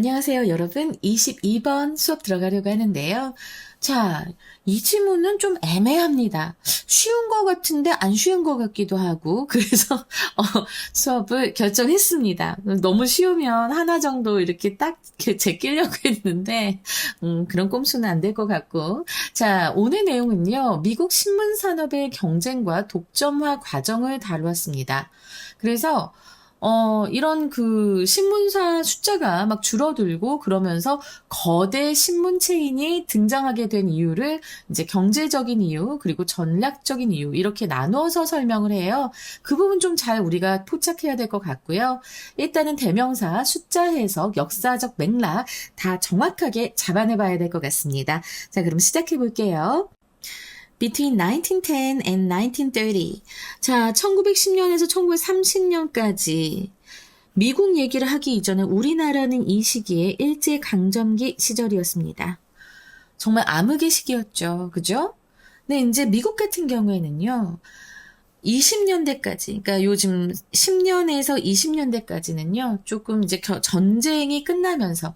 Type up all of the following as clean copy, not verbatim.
안녕하세요, 여러분. 22번 수업 들어가려고 하는데요. 자, 이 지문은 좀 애매합니다. 쉬운 것 같은데 안 쉬운 것 같기도 하고, 그래서 수업을 결정했습니다. 너무 쉬우면 하나 정도 이렇게 딱 제끼려고 했는데, 그런 꼼수는 안 될 것 같고. 자, 오늘 내용은요, 미국 신문산업의 경쟁과 독점화 과정을 다루었습니다. 그래서 이런 그 신문사 숫자가 막 줄어들고 그러면서 거대 신문 체인이 등장하게 된 이유를 이제 경제적인 이유, 그리고 전략적인 이유, 이렇게 나누어서 설명을 해요. 그 부분 좀 잘 우리가 포착해야 될 것 같고요. 일단은 대명사, 숫자 해석, 역사적 맥락 다 정확하게 잡아내 봐야 될 것 같습니다. 자, 그럼 시작해 볼게요. Between 1910 and 1930. 자, 1910년에서 1930년까지 미국 얘기를 하기 이전에 우리나라는 이 시기에 일제강점기 시절이었습니다. 정말 암흑의 시기였죠. 그죠? 근데 이제 미국 같은 경우에는요. 20년대까지, 그러니까 요즘 10년에서 20년대까지는요. 조금 이제 전쟁이 끝나면서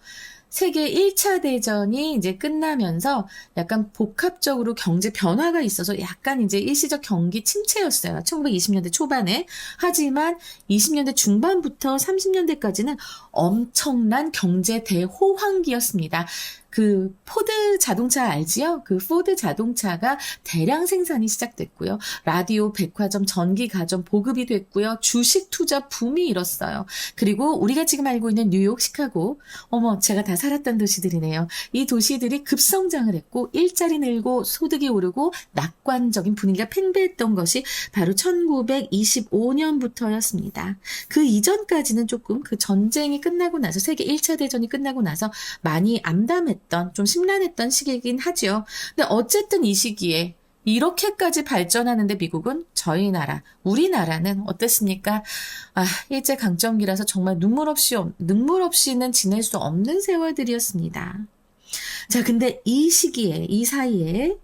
세계 1차 대전이 이제 끝나면서 약간 복합적으로 경제 변화가 있어서 약간 이제 일시적 경기 침체였어요. 1920년대 초반에. 하지만 20년대 중반부터 30년대까지는 엄청난 경제 대호황기였습니다. 그 포드 자동차 알지요? 그 포드 자동차가 대량 생산이 시작됐고요. 라디오, 백화점, 전기 가전 보급이 됐고요. 주식 투자 붐이 일었어요. 그리고 우리가 지금 알고 있는 뉴욕, 시카고, 제가 다 살았던 도시들이네요. 이 도시들이 급성장을 했고 일자리 늘고 소득이 오르고 낙관적인 분위기가 팽배했던 것이 바로 1925년부터였습니다. 그 이전까지는 조금 그 전쟁이 끝나고 나서 세계 1차 대전이 끝나고 나서 많이 암담했던 좀 심란했던 시기이긴 하죠. 근데 어쨌든 이 시기에 이렇게까지 발전하는데 미국은 저희 나라, 우리나라는 어땠습니까? 일제강점기라서 정말 눈물 없이는 지낼 수 없는 세월들이었습니다. 자, 근데 이 시기에, 이 사이에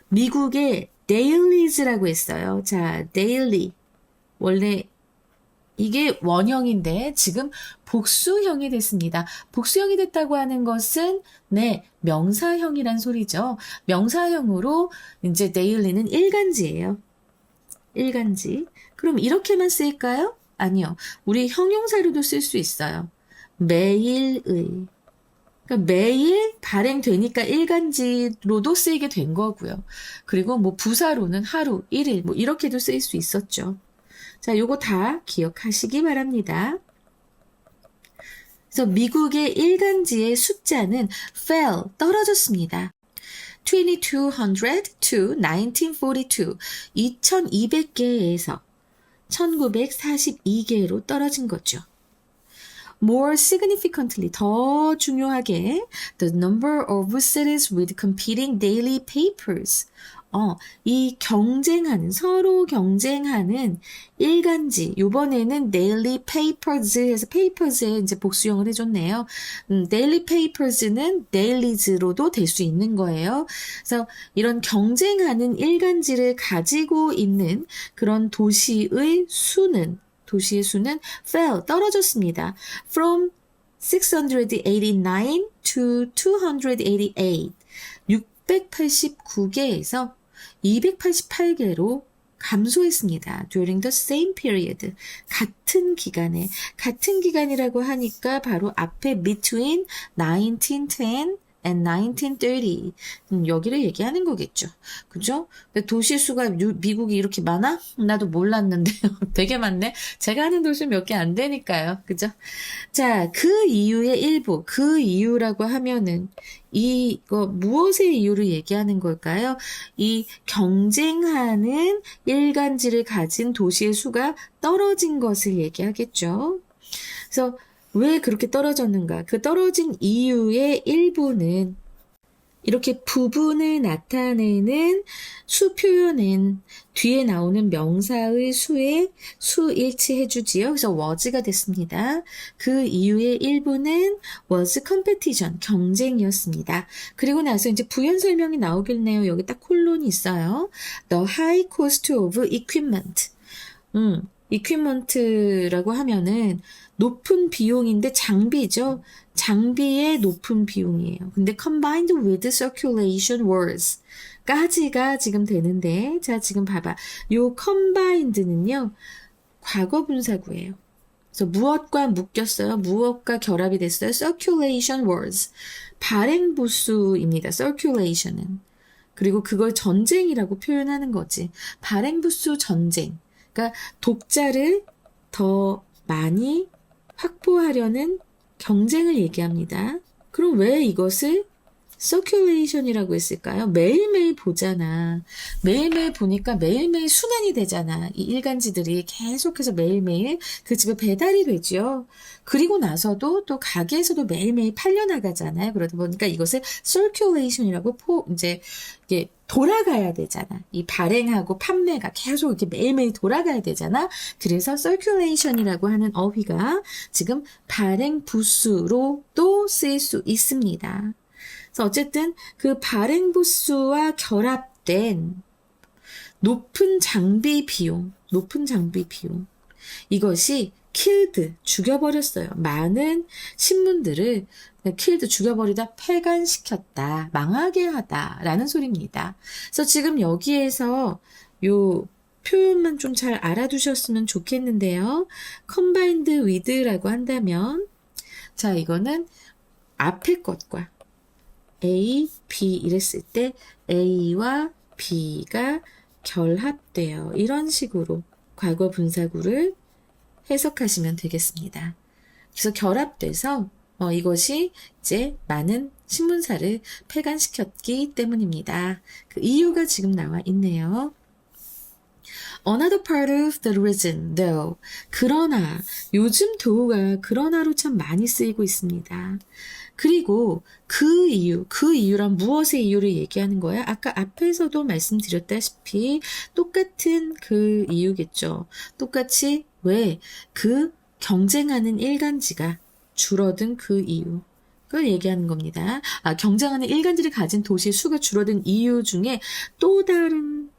미국의 데일리즈라고 했어요. 자, 데일리. 원래 이게 원형인데 지금 복수형이 됐습니다. 복수형이 됐다고 하는 것은 명사형이란 소리죠. 명사형으로 이제 데일리는 일간지예요. 일간지. 그럼 이렇게만 쓸까요? 아니요. 우리 형용사로도 쓸 수 있어요. 매일의. 그러니까 매일 발행되니까 일간지로도 쓰이게 된 거고요. 그리고 뭐 부사로는 하루, 일일 뭐 이렇게도 쓰일 수 있었죠. 자, 요거 다 기억하시기 바랍니다. 그래서 미국의 일간지의 숫자는 fell, 떨어졌습니다. 2200 to 1942, 2200개에서 1942개로 떨어진 거죠. More significantly, 더 중요하게, the number of cities with competing daily papers. 이 서로 경쟁하는 일간지, 요번에는 daily papers 해서 papers에 이제 복수형을 해줬네요. daily papers는 dailies로도 될 수 있는 거예요. 그래서 이런 경쟁하는 일간지를 가지고 있는 그런 도시의 수는 fell, 떨어졌습니다. From 689 to 288, 689개에서 288개로 감소했습니다. During the same period. 같은 기간이라고 하니까 바로 앞에 between 1910 and 1930. 여기를 얘기하는 거겠죠. 그죠? 근데 도시 수가 미국이 이렇게 많아? 나도 몰랐는데요. 되게 많네. 제가 아는 도시 몇 개 안 되니까요. 그죠? 자, 그 이유의 일부, 그 이유라고 하면은 이거 무엇의 이유를 얘기하는 걸까요? 이 경쟁하는 일간지를 가진 도시의 수가 떨어진 것을 얘기하겠죠. 그래서 왜 그렇게 떨어졌는가? 그 떨어진 이유의 일부는 이렇게 부분을 나타내는 수 표현은 뒤에 나오는 명사의 수에 수일치해주지요. 그래서 was가 됐습니다. 그 이유의 일부는 was competition, 경쟁이었습니다. 그리고 나서 이제 부연 설명이 나오겠네요. 여기 딱 콜론이 있어요. The high cost of equipment. equipment라고 하면은 높은 비용인데 장비죠. 장비의 높은 비용이에요. 근데 combined with circulation was 까지가 지금 되는데, 자, 지금 봐봐. 요 combined는요, 과거 분사구예요. 그래서 무엇과 묶였어요? 무엇과 결합이 됐어요? circulation was. 발행부수입니다. circulation은. 그리고 그걸 전쟁이라고 표현하는 거지. 발행부수 전쟁. 그러니까 독자를 더 많이 확보하려는 경쟁을 얘기합니다. 그럼 왜 이것을 circulation이라고 했을까요? 매일매일 보잖아. 매일매일 보니까 매일매일 순환이 되잖아. 이 일간지들이 계속해서 매일매일 그 집에 배달이 되죠. 그리고 나서도 또 가게에서도 매일매일 팔려나가잖아요. 그러다 보니까 이것을 circulation이라고 이제 이게 돌아가야 되잖아. 이 발행하고 판매가 계속 이렇게 매일매일 돌아가야 되잖아. 그래서 circulation이라고 하는 어휘가 지금 발행 부수로 또 쓰일 수 있습니다. 그래서 어쨌든 그 발행 부수와 결합된 높은 장비 비용, 이것이 killed, 죽여버렸어요. 많은 신문들을 killed, 죽여버리다, 폐간시켰다, 망하게 하다라는 소리입니다. 그래서 지금 여기에서 요 표현만 좀 잘 알아두셨으면 좋겠는데요. combined with라고 한다면, 자, 이거는 앞에 것과 A, B 이랬을 때 A와 B가 결합돼요. 이런 식으로 과거 분사구를 해석하시면 되겠습니다. 그래서 결합돼서 이것이 이제 많은 신문사를 폐간시켰기 때문입니다. 그 이유가 지금 나와 있네요. Another part of the reason, though. 그러나, 요즘 though가 그러나로 참 많이 쓰이고 있습니다. 그리고 그 이유란 무엇의 이유를 얘기하는 거야? 아까 앞에서도 말씀드렸다시피 똑같은 그 이유겠죠. 똑같이 왜 그 경쟁하는 일간지가 줄어든 그 이유. 그걸 얘기하는 겁니다. 경쟁하는 일간지를 가진 도시의 수가 줄어든 이유 중에 또 다른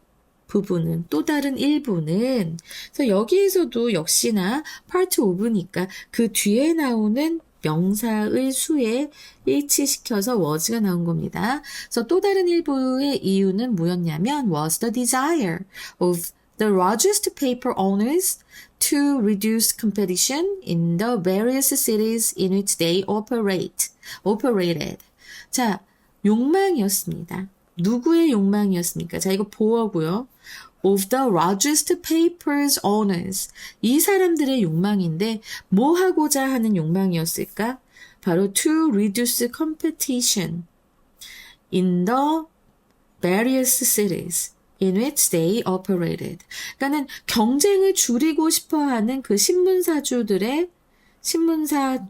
일부는, 그래서 여기에서도 역시나 part of니까 그 뒤에 나오는 명사의 수에 일치시켜서 was가 나온 겁니다. 그래서 또 다른 일부의 이유는 뭐였냐면 was the desire of the largest paper owners to reduce competition in the various cities in which they operated. 자, 욕망이었습니다. 누구의 욕망이었습니까? 자, 이거 보어고요. of the largest papers owners. 이 사람들의 욕망인데 뭐 하고자 하는 욕망이었을까? 바로 to reduce competition in the various cities in which they operated. 그러니까는 경쟁을 줄이고 싶어하는 그 신문사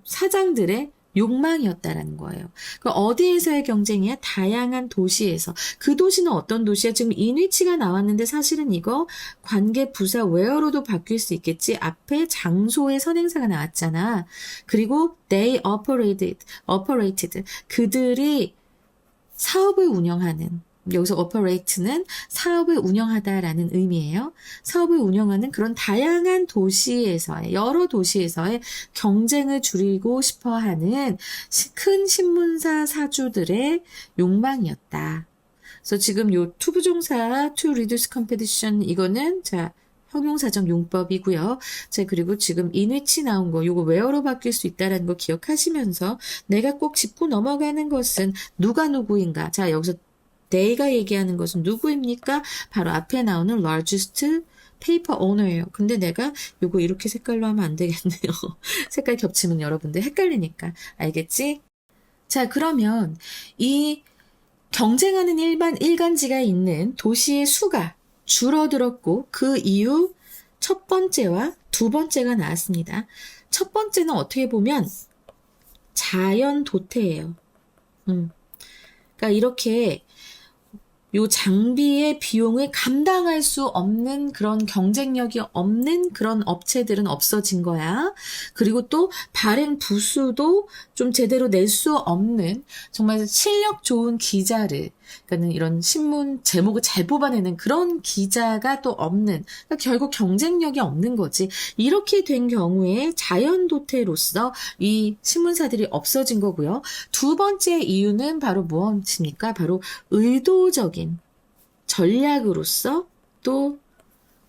사장들의 욕망이었다라는 거예요. 그 어디에서의 경쟁이야? 다양한 도시에서. 그 도시는 어떤 도시야? 지금 인위치가 나왔는데 사실은 이거 관계 부사 where로도 바뀔 수 있겠지. 앞에 장소의 선행사가 나왔잖아. 그리고 they operated. 그들이 사업을 운영하는, 여기서 operate는 사업을 운영하다라는 의미예요. 사업을 운영하는 그런 다양한 여러 도시에서의 경쟁을 줄이고 싶어하는 큰 신문사 사주들의 욕망이었다. 그래서 지금 요 투부정사 to reduce competition 이거는 자 형용사적 용법이고요. 자, 그리고 지금 인위치 나온 거, 요거 where로 바뀔 수 있다라는 거 기억하시면서 내가 꼭 짚고 넘어가는 것은 누가 누구인가. 자, 여기서 they가 얘기하는 것은 누구입니까? 바로 앞에 나오는 largest paper owner예요. 근데 내가 요거 이렇게 색깔로 하면 안 되겠네요. 색깔 겹치면 여러분들 헷갈리니까. 알겠지? 자, 그러면 이 경쟁하는 일간지가 있는 도시의 수가 줄어들었고 그 이유 첫 번째와 두 번째가 나왔습니다. 첫 번째는 어떻게 보면 자연 도태예요. 그러니까 이렇게 요 장비의 비용을 감당할 수 없는 그런 경쟁력이 없는 그런 업체들은 없어진 거야. 그리고 또 발행 부수도 좀 제대로 낼 수 없는 정말 실력 좋은 기자를 그러니까는 이런 신문 제목을 잘 뽑아내는 그런 기자가 또 없는, 그러니까 결국 경쟁력이 없는 거지. 이렇게 된 경우에 자연도태로서 이 신문사들이 없어진 거고요. 두 번째 이유는 바로 무엇입니까? 바로 의도적인 전략으로서 또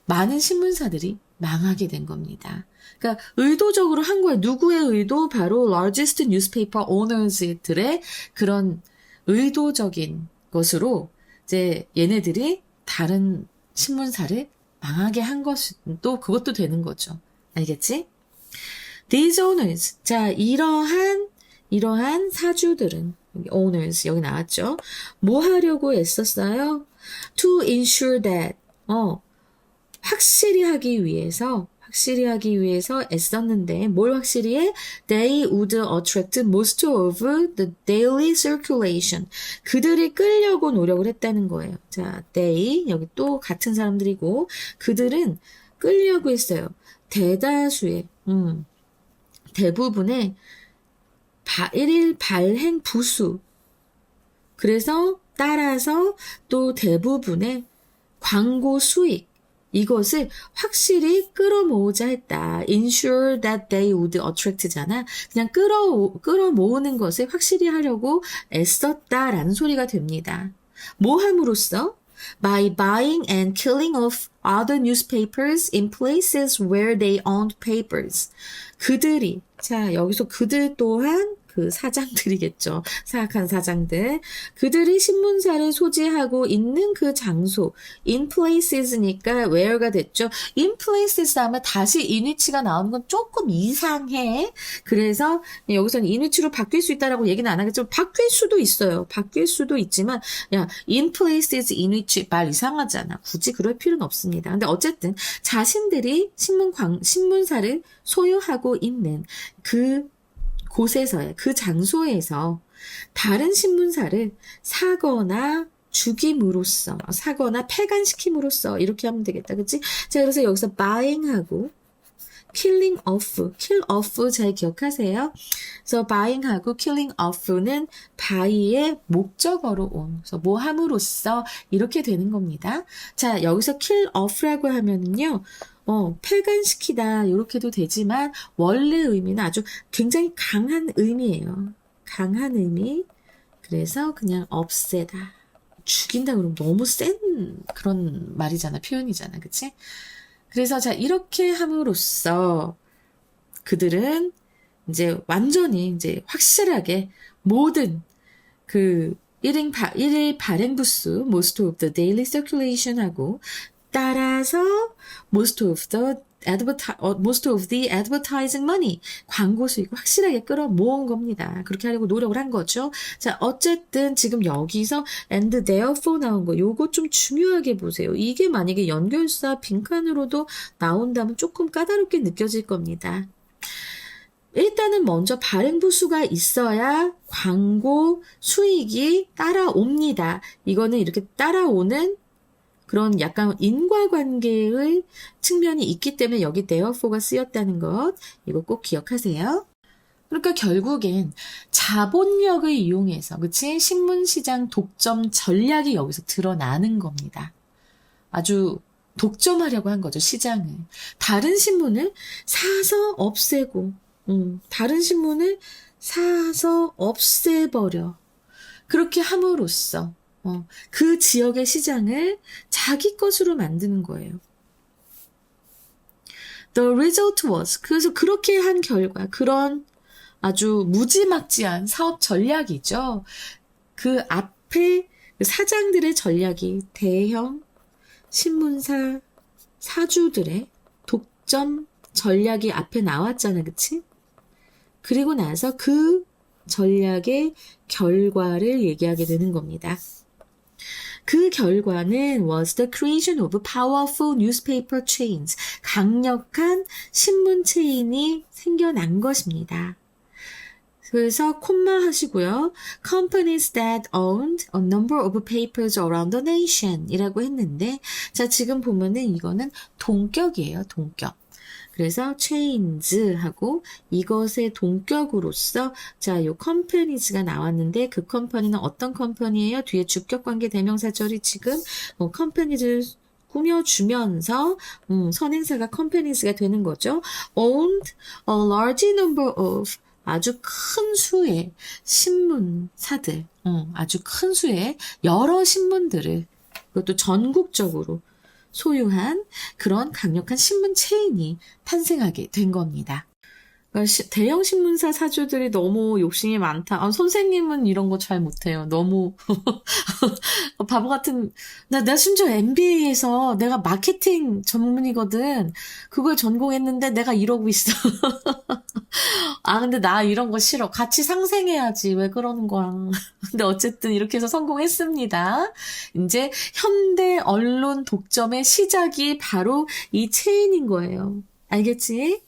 많은 신문사들이 망하게 된 겁니다. 그러니까 의도적으로 한 거예요. 누구의 의도? 바로 largest newspaper owners들의 그런 의도적인 것으로 이제 얘네들이 다른 신문사를 망하게 한 것이 또 그것도 되는 거죠. 알겠지? These owners. 자, 이러한 사주들은 owners 여기 나왔죠. 뭐 하려고 애썼어요? To ensure that 확실히 하기 위해서 애썼는데 뭘 확실히 해? They would attract most of the daily circulation. 그들이 끌려고 노력을 했다는 거예요. 자, they 여기 또 같은 사람들이고 그들은 끌려고 했어요. 대다수의 대부분의 일일 발행 부수. 그래서 따라서 또 대부분의 광고 수익 이것을 확실히 끌어모으자 했다. Ensure that they would attract잖아. 그냥 끌어모으는 것을 확실히 하려고 애썼다라는 소리가 됩니다. 뭐 함으로써? By buying and killing off other newspapers in places where they owned papers. 그들이, 자, 여기서 그들 또한 그 사장들이겠죠. 사악한 사장들. 그들이 신문사를 소지하고 있는 그 장소. in places니까 where가 됐죠. in places 하면 다시 in which가 나오는 건 조금 이상해. 그래서 여기서는 in which로 바뀔 수 있다라고 얘기는 안 하겠지만 바뀔 수도 있어요. 바뀔 수도 있지만 야, in places, in which 말 이상하잖아. 굳이 그럴 필요는 없습니다. 근데 어쨌든 자신들이 신문사를 소유하고 있는 그 곳에서의 그 장소에서 다른 신문사를 사거나 죽임으로써 사거나 폐간시킴으로써 이렇게 하면 되겠다. 그치? 자, 그래서 여기서 buying하고 killing off, kill off 잘 기억하세요? 그래서 buying하고 killing off는 buy의 목적어로 온, 그래서 뭐 함으로써 이렇게 되는 겁니다. 자, 여기서 kill off라고 하면은요, 폐간시키다 이렇게도 되지만 원래 의미는 아주 굉장히 강한 의미예요. 강한 의미. 그래서 그냥 없애다. 죽인다 그러면 너무 센 그런 말이잖아. 표현이잖아. 그치? 그래서 자, 이렇게 함으로써 그들은 이제 완전히 이제 확실하게 모든 그 일일 발행 부수 most of the daily circulation하고 따라서 most of the advertising money 광고 수익을 확실하게 끌어모은 겁니다. 그렇게 하려고 노력을 한 거죠. 자, 어쨌든 지금 여기서 and therefore 나온 거 요거 좀 중요하게 보세요. 이게 만약에 연결사 빈칸으로도 나온다면 조금 까다롭게 느껴질 겁니다. 일단은 먼저 발행 부수가 있어야 광고 수익이 따라옵니다. 이거는 이렇게 따라오는 그런 약간 인과관계의 측면이 있기 때문에 여기 therefore가 쓰였다는 것 이거 꼭 기억하세요. 그러니까 결국엔 자본력을 이용해서 그치? 신문시장 독점 전략이 여기서 드러나는 겁니다. 아주 독점하려고 한 거죠. 시장을. 다른 신문을 사서 없애고 다른 신문을 사서 없애버려. 그렇게 함으로써 그 지역의 시장을 자기 것으로 만드는 거예요. The result was, 그래서 그렇게 한 결과, 그런 아주 무지막지한 사업 전략이죠. 그 앞에 사장들의 전략이 대형 신문사 사주들의 독점 전략이 앞에 나왔잖아, 그치? 그리고 나서 그 전략의 결과를 얘기하게 되는 겁니다. 그 결과는 was the creation of powerful newspaper chains. 강력한 신문 체인이 생겨난 것입니다. 그래서 콤마 하시고요. Companies that owned a number of papers around the nation 이라고 했는데 자 지금 보면은 이거는 동격이에요. 동격. 그래서 chains 하고 이것의 동격으로서 자, 요 companies가 나왔는데 그 컴퍼니는 어떤 컴퍼니예요? 뒤에 주격관계 대명사절이 지금 companies를 꾸며주면서 선행사가 companies가 되는 거죠. owned a large number of 아주 큰 수의 신문사들, 아주 큰 수의 여러 신문들을 그것도 전국적으로 소유한 그런 강력한 신문 체인이 탄생하게 된 겁니다. 그러니까 대형 신문사 사주들이 너무 욕심이 많다. 아, 선생님은 이런 거 잘 못해요. 너무 바보 같은. 내가 심지어 MBA에서 내가 마케팅 전문이거든. 그걸 전공했는데 내가 이러고 있어. 아, 근데 나 이런 거 싫어. 같이 상생해야지. 왜 그러는 거야. 근데 어쨌든 이렇게 해서 성공했습니다. 이제 현대 언론 독점의 시작이 바로 이 체인인 거예요. 알겠지?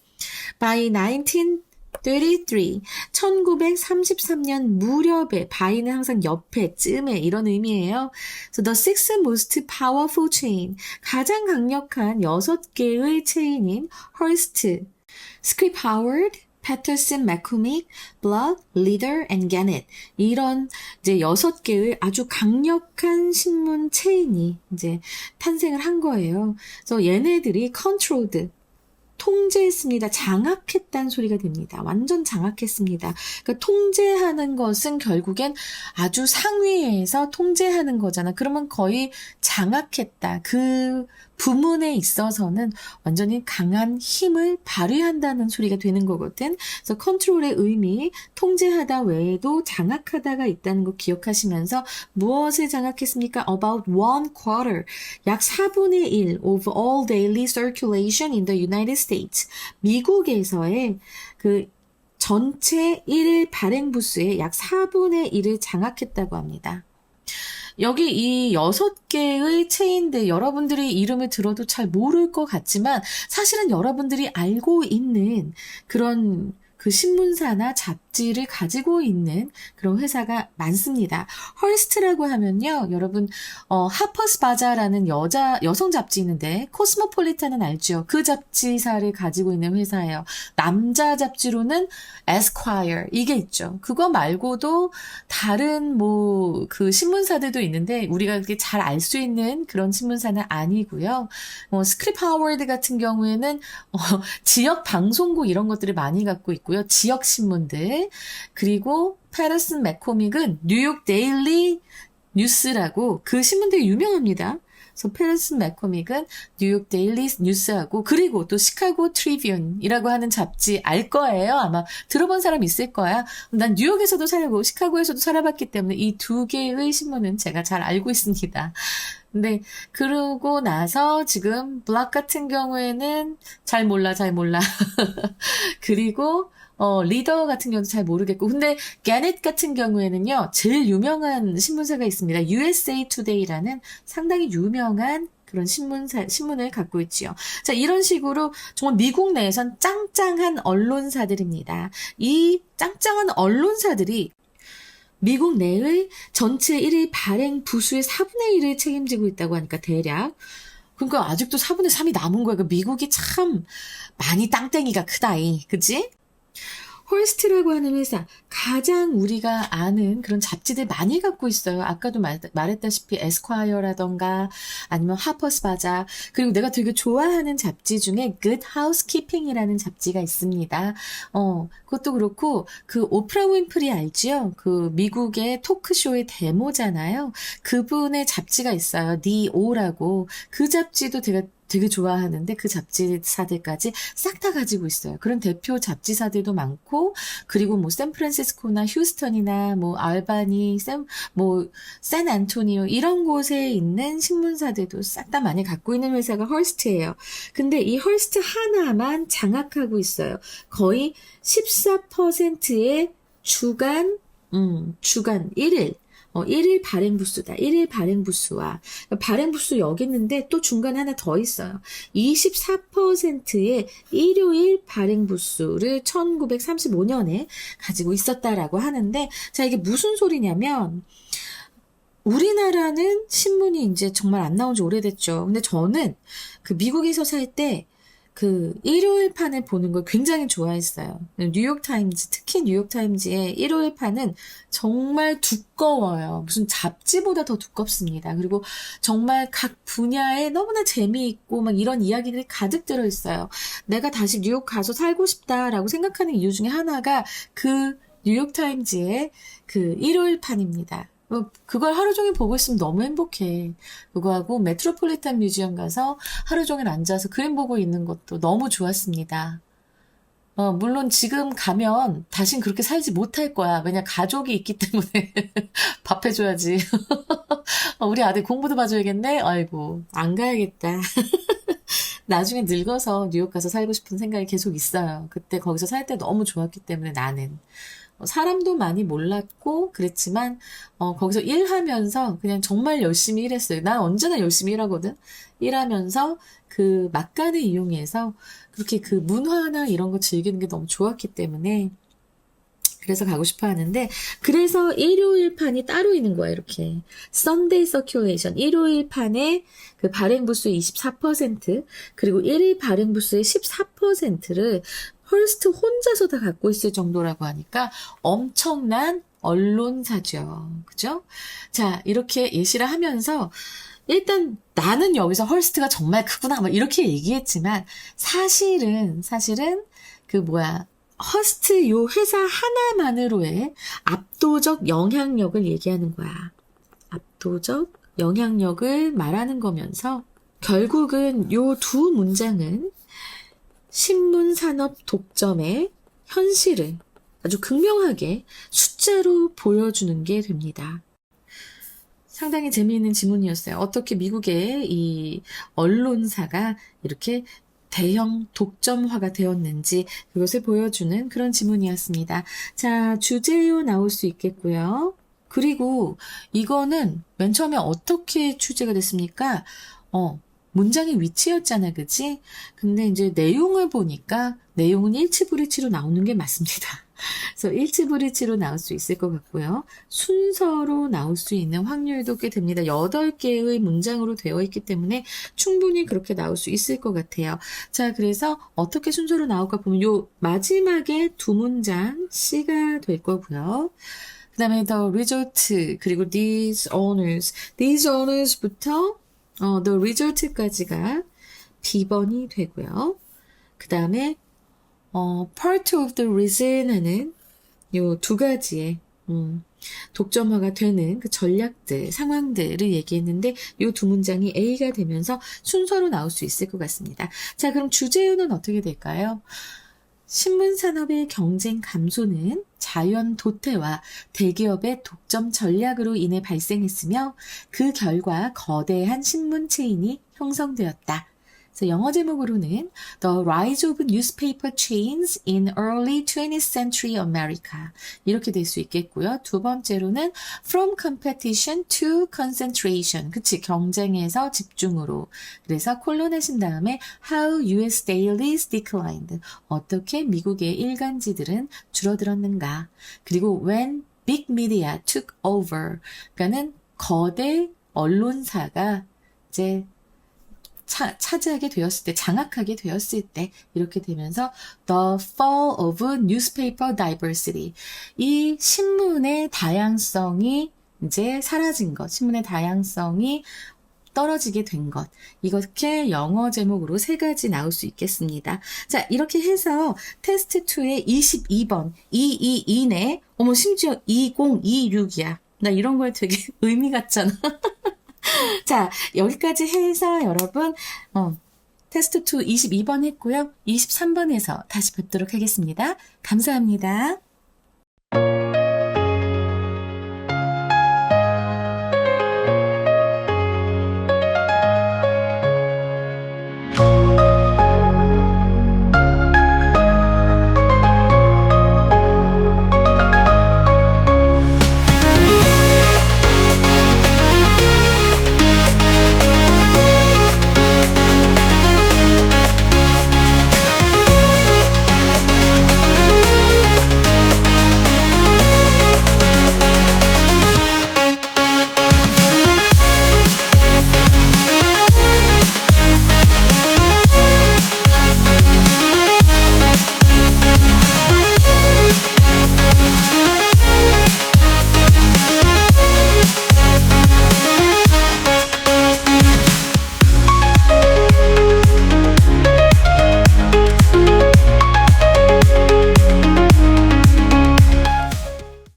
By 1933, 1933년 무렵에, by는 항상 옆에, 쯤에 이런 의미예요. So the sixth most powerful chain, 가장 강력한 6개의 체인인 Hearst, Scrip Howard, Patterson, McCormick, Block, Leader, and Gannett 이런 이제 6개의 아주 강력한 신문 체인이 이제 탄생을 한 거예요. 그래서 얘네들이 controlled 통제했습니다. 장악했다는 소리가 됩니다. 완전 장악했습니다. 그러니까 통제하는 것은 결국엔 아주 상위에서 통제하는 거잖아. 그러면 거의 장악했다. 그 부문에 있어서는 완전히 강한 힘을 발휘한다는 소리가 되는 거거든. 그래서 컨트롤의 의미, 통제하다 외에도 장악하다가 있다는 거 기억하시면서 무엇을 장악했습니까? About 1/4, 약 4분의 1 of all daily circulation in the United States. 미국에서의 그 전체 1일 발행 부수의 약 4분의 1을 장악했다고 합니다. 여기 이 6개의 체인들 여러분들이 이름을 들어도 잘 모를 것 같지만 사실은 여러분들이 알고 있는 그런 그 신문사나 잡지를 가지고 있는 그런 회사가 많습니다. 헐스트라고 하면요, 여러분 하퍼스 바자라는 여성 잡지 있는데 코스모폴리탄은 알죠? 그 잡지사를 가지고 있는 회사예요. 남자 잡지로는 에스콰이어 이게 있죠. 그거 말고도 다른 뭐 그 신문사들도 있는데 우리가 그렇게 잘 알 수 있는 그런 신문사는 아니고요. 스크립 하워드 같은 경우에는 지역 방송국 이런 것들을 많이 갖고 있고요. 지역 신문들. 그리고 패터슨 맥코믹은 뉴욕 데일리 뉴스라고 그 신문 되게 유명합니다. 그래서 패터슨 맥코믹은 뉴욕 데일리 뉴스하고 그리고 또 시카고 트리뷴이라고 하는 잡지 알 거예요. 아마 들어본 사람 있을 거야. 난 뉴욕에서도 살고 시카고에서도 살아봤기 때문에 이 두 개의 신문은 제가 잘 알고 있습니다. 근데 그러고 나서 지금 블락 같은 경우에는 잘 몰라. 그리고 리더 같은 경우도 잘 모르겠고 근데 게넷 같은 경우에는요. 제일 유명한 신문사가 있습니다. USA Today라는 상당히 유명한 그런 신문을 갖고 있지요. 자, 이런 식으로 정말 미국 내에선 짱짱한 언론사들입니다. 이 짱짱한 언론사들이 미국 내의 전체 1일 발행 부수의 4분의 1을 책임지고 있다고 하니까 대략. 그러니까 아직도 4분의 3이 남은 거야. 그러니까 미국이 참 많이 땅땡이가 크다이. 그치? 홀스트라고 하는 회사 가장 우리가 아는 그런 잡지들 많이 갖고 있어요. 아까도 말했다시피 에스콰이어라던가 아니면 하퍼스 바자 그리고 내가 되게 좋아하는 잡지 중에 Good Housekeeping이라는 잡지가 있습니다. 그것도 그렇고 그 오프라 윈프리 알지요? 그 미국의 토크쇼의 데모잖아요. 그분의 잡지가 있어요. The O라고 그 잡지도 되게 좋아하는데 그 잡지사들까지 싹 다 가지고 있어요. 그런 대표 잡지사들도 많고 그리고 뭐 샌프란시스코나 휴스턴이나 뭐 알바니, 샌안토니오 이런 곳에 있는 신문사들도 싹 다 많이 갖고 있는 회사가 헐스트예요. 근데 이 헐스트 하나만 장악하고 있어요. 거의 14%의 주간 1일 1일 발행 부수다. 1일 발행 부수와 발행 부수 여기 있는데 또 중간에 하나 더 있어요. 24%의 일요일 발행 부수를 1935년에 가지고 있었다라고 하는데 자 이게 무슨 소리냐면 우리나라는 신문이 이제 정말 안 나온 지 오래됐죠. 근데 저는 그 미국에서 살 때 그 일요일 판을 보는 걸 굉장히 좋아했어요. 뉴욕타임즈, 특히 뉴욕타임즈의 일요일 판은 정말 두꺼워요. 무슨 잡지보다 더 두껍습니다. 그리고 정말 각 분야에 너무나 재미있고 막 이런 이야기들이 가득 들어있어요. 내가 다시 뉴욕 가서 살고 싶다라고 생각하는 이유 중에 하나가 그 뉴욕타임즈의 그 일요일 판입니다. 그걸 하루 종일 보고 있으면 너무 행복해. 그거하고 메트로폴리탄 뮤지엄 가서 하루 종일 앉아서 그림 보고 있는 것도 너무 좋았습니다. 물론 지금 가면 다신 그렇게 살지 못할 거야. 왜냐, 가족이 있기 때문에 밥 해줘야지. 우리 아들 공부도 봐줘야겠네? 아이고, 안 가야겠다. 나중에 늙어서 뉴욕 가서 살고 싶은 생각이 계속 있어요. 그때 거기서 살 때 너무 좋았기 때문에 나는. 사람도 많이 몰랐고 그랬지만 거기서 일하면서 그냥 정말 열심히 일했어요. 난 언제나 열심히 일하거든. 일하면서 그 막간을 이용해서 그렇게 그 문화나 이런 거 즐기는 게 너무 좋았기 때문에 그래서 가고 싶어 하는데 그래서 일요일 판이 따로 있는 거야. 이렇게 Sunday Circulation 일요일 판에 그 발행 부수의 24% 그리고 일일 발행 부수의 14%를 헐스트 혼자서 다 갖고 있을 정도라고 하니까 엄청난 언론사죠. 그죠? 자, 이렇게 예시를 하면서 일단 나는 여기서 헐스트가 정말 크구나 막 이렇게 얘기했지만 사실은 헐스트 요 회사 하나만으로의 압도적 영향력을 얘기하는 거야. 압도적 영향력을 말하는 거면서 결국은 요 두 문장은 신문산업 독점의 현실을 아주 극명하게 숫자로 보여주는 게 됩니다. 상당히 재미있는 지문이었어요. 어떻게 미국의 이 언론사가 이렇게 대형 독점화가 되었는지 그것을 보여주는 그런 지문이었습니다. 자, 주제요 나올 수 있겠고요. 그리고 이거는 맨 처음에 어떻게 출제가 됐습니까? 문장의 위치였잖아, 그치? 근데 이제 내용을 보니까 내용은 일치불이치로 나오는 게 맞습니다. 그래서 일치불이치로 나올 수 있을 것 같고요. 순서로 나올 수 있는 확률도 꽤 됩니다. 8개의 문장으로 되어 있기 때문에 충분히 그렇게 나올 수 있을 것 같아요. 자, 그래서 어떻게 순서로 나올까 보면 요 마지막에 두 문장 C가 될 거고요. 그 다음에 the result, 그리고 these owners부터 the result까지가 B번이 되고요. 그 다음에 part of the reason 하는 요 두 가지의 독점화가 되는 그 전략들, 상황들을 얘기했는데 요 두 문장이 A가 되면서 순서로 나올 수 있을 것 같습니다. 자, 그럼 주제요는 어떻게 될까요? 신문산업의 경쟁 감소는 자연 도태와 대기업의 독점 전략으로 인해 발생했으며 그 결과 거대한 신문 체인이 형성되었다. 그래서 영어 제목으로는 The Rise of Newspaper Chains in Early 20th Century America 이렇게 될 수 있겠고요. 두 번째로는 From Competition to Concentration 그치 경쟁에서 집중으로 그래서 콜론 하신 다음에 How US Dailies Declined 어떻게 미국의 일간지들은 줄어들었는가 그리고 When Big Media Took Over 그러니까는 거대 언론사가 이제 차지하게 되었을 때, 장악하게 되었을 때 이렇게 되면서 The Fall of Newspaper Diversity 이 신문의 다양성이 이제 사라진 것, 신문의 다양성이 떨어지게 된 것 이렇게 영어 제목으로 세 가지 나올 수 있겠습니다. 자 이렇게 해서 테스트 2의 22번 222네 어머 심지어 2026이야 나 이런 거에 되게 의미 같잖아. 자, 여기까지 해서 여러분, 테스트 2 22번 했고요. 23번에서 다시 뵙도록 하겠습니다. 감사합니다.